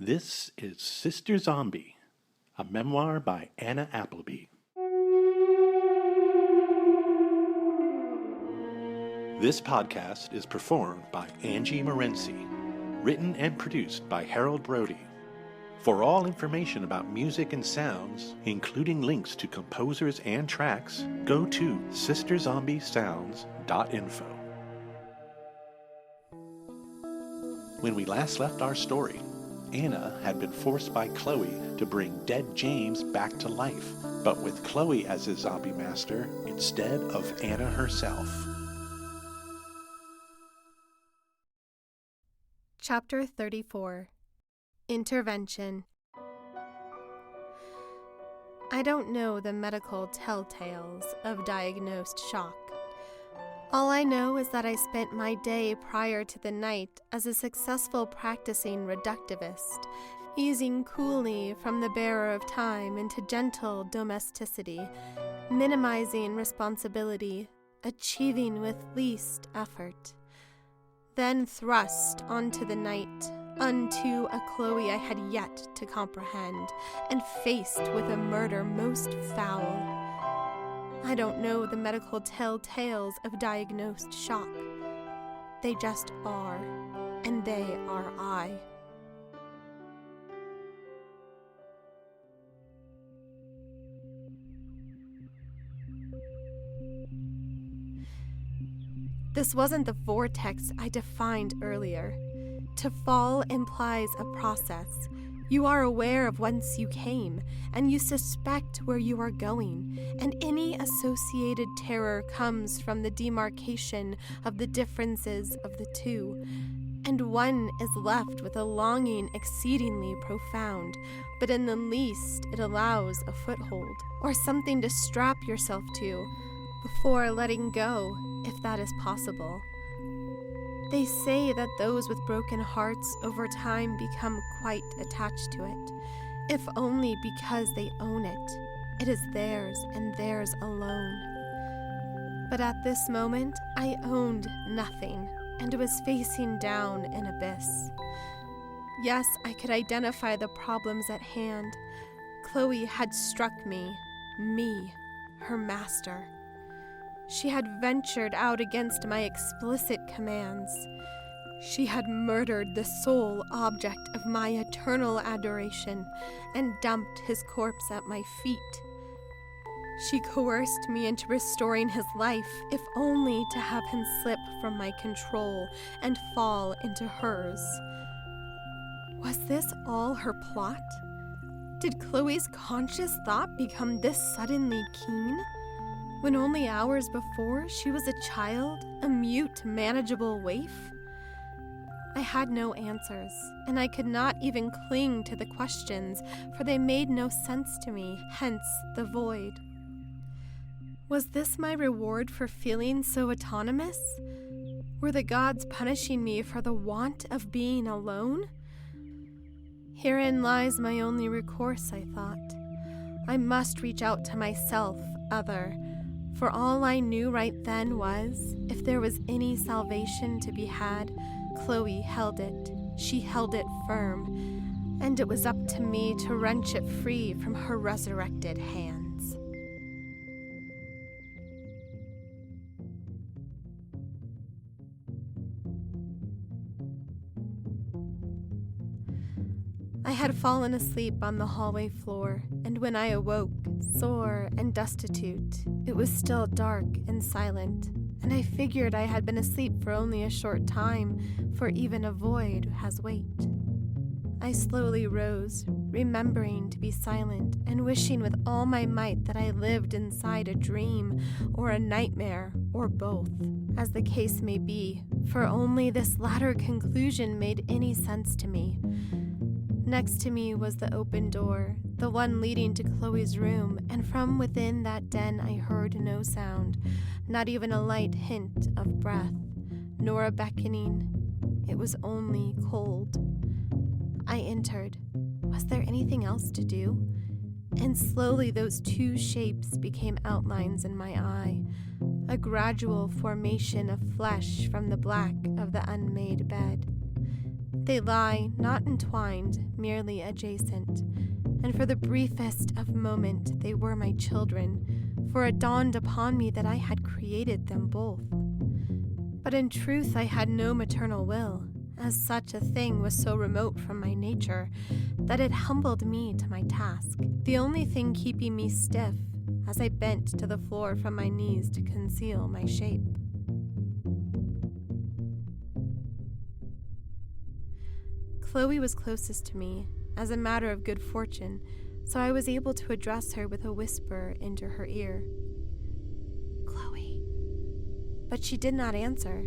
This is Sister Zombie, a memoir by Anna Appleby. This podcast is performed by Angie Morency, written and produced by Harold Brody. For all information about music and sounds, including links to composers and tracks, go to sisterzombiessounds.info. When we last left our story, Anna had been forced by Chloe to bring dead James back to life, but with Chloe as his zombie master instead of Anna herself. Chapter 34. Intervention. I don't know the medical telltales of diagnosed shock. All I know is that I spent my day prior to the night as a successful practicing reductivist, easing coolly from the bearer of time into gentle domesticity, minimizing responsibility, achieving with least effort. Then thrust onto the night, unto a Chloe I had yet to comprehend, and faced with a murder most foul. I don't know the medical telltales of diagnosed shock. They just are, and they are I. This wasn't the vortex I defined earlier. To fall implies a process. You are aware of whence you came, and you suspect where you are going, and any associated terror comes from the demarcation of the differences of the two, and one is left with a longing exceedingly profound, but in the least it allows a foothold, or something to strap yourself to, before letting go, if that is possible. They say that those with broken hearts over time become quite attached to it, if only because they own it. It is theirs and theirs alone. But at this moment, I owned nothing and was facing down an abyss. Yes, I could identify the problems at hand. Chloe had struck me, her master. She had ventured out against my explicit commands. She had murdered the sole object of my eternal adoration and dumped his corpse at my feet. She coerced me into restoring his life, if only to have him slip from my control and fall into hers. Was this all her plot? Did Chloe's conscious thought become this suddenly keen? When only hours before she was a child, a mute, manageable waif? I had no answers, and I could not even cling to the questions, for they made no sense to me, hence the void. Was this my reward for feeling so autonomous? Were the gods punishing me for the want of being alone? Herein lies my only recourse, I thought. I must reach out to myself, other, for all I knew right then was, if there was any salvation to be had, Chloe held it. She held it firm, and it was up to me to wrench it free from her resurrected hands. I had fallen asleep on the hallway floor, and when I awoke, sore and destitute, it was still dark and silent, and I figured I had been asleep for only a short time, for even a void has weight. I slowly rose, remembering to be silent, and wishing with all my might that I lived inside a dream, or a nightmare, or both, as the case may be, for only this latter conclusion made any sense to me. Next to me was the open door, the one leading to Chloe's room, and from within that den I heard no sound, not even a light hint of breath, nor a beckoning. It was only cold. I entered. Was there anything else to do? And slowly those two shapes became outlines in my eye, a gradual formation of flesh from the black of the unmade bed. They lie not entwined, merely adjacent, and for the briefest of moment they were my children, for it dawned upon me that I had created them both. But in truth I had no maternal will, as such a thing was so remote from my nature that it humbled me to my task, the only thing keeping me stiff as I bent to the floor from my knees to conceal my shape. Chloe was closest to me, as a matter of good fortune, so I was able to address her with a whisper into her ear. "Chloe." But she did not answer.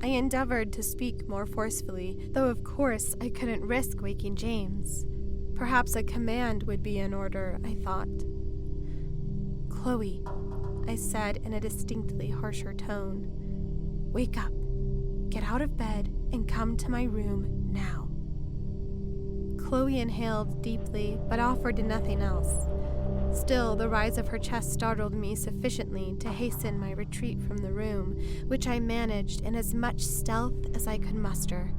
I endeavored to speak more forcefully, though of course I couldn't risk waking James. Perhaps a command would be in order, I thought. "Chloe," I said in a distinctly harsher tone. "Wake up, get out of bed, and come to my room now." Chloe inhaled deeply, but offered nothing else. Still, the rise of her chest startled me sufficiently to hasten my retreat from the room, which I managed in as much stealth as I could muster.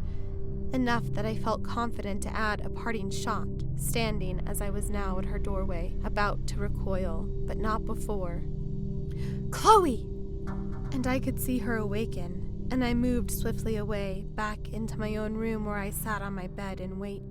Enough that I felt confident to add a parting shot, standing as I was now at her doorway, about to recoil, but not before. "Chloe!" And I could see her awaken, and I moved swiftly away, back into my own room where I sat on my bed in wait.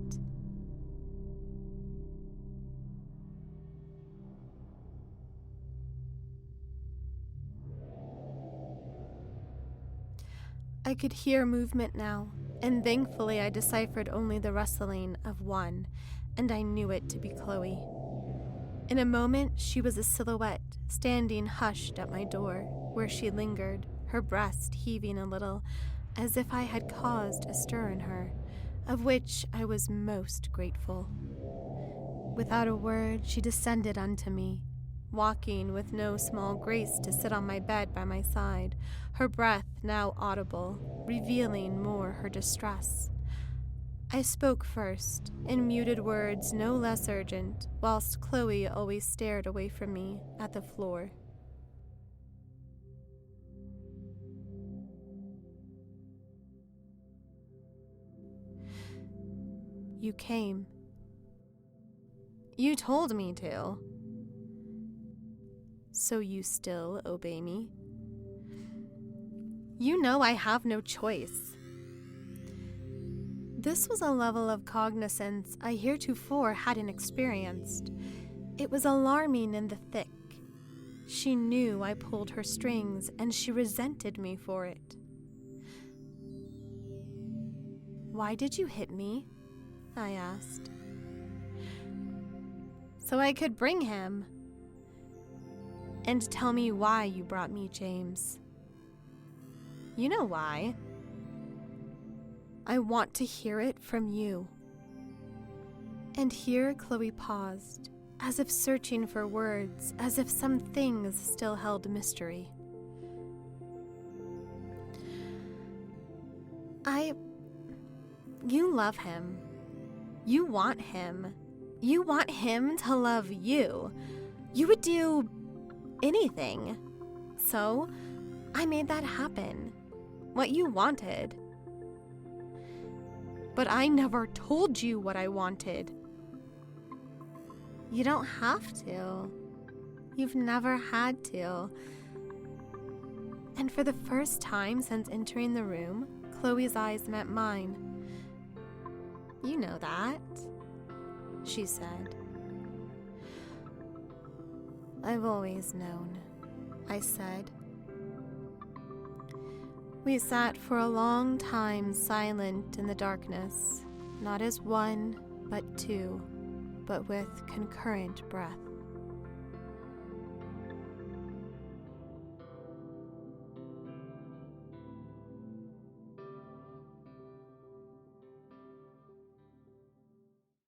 I could hear movement now, and thankfully I deciphered only the rustling of one, and I knew it to be Chloe. In a moment she was a silhouette, standing hushed at my door, where she lingered, her breast heaving a little, as if I had caused a stir in her, of which I was most grateful. Without a word she descended unto me, walking with no small grace to sit on my bed by my side, her breath now audible, revealing more her distress. I spoke first, in muted words no less urgent, whilst Chloe always stared away from me at the floor. "You came. You told me to. So you still obey me? You know I have no choice." This was a level of cognizance I heretofore hadn't experienced. It was alarming in the thick. She knew I pulled her strings, and she resented me for it. "Why did you hit me?" I asked. "So I could bring him." "And tell me why you brought me James." "You know why." "I want to hear it from you." And here Chloe paused, as if searching for words, as if some things still held mystery. You love him. You want him. You want him to love you. You would do anything. So, I made that happen. What you wanted. But I never told you what I wanted. You don't have to. You've never had to. And for the first time since entering the room, Chloe's eyes met mine. "You know that," she said. "I've always known," I said. We sat for a long time silent in the darkness, not as one, but two, but with concurrent breath.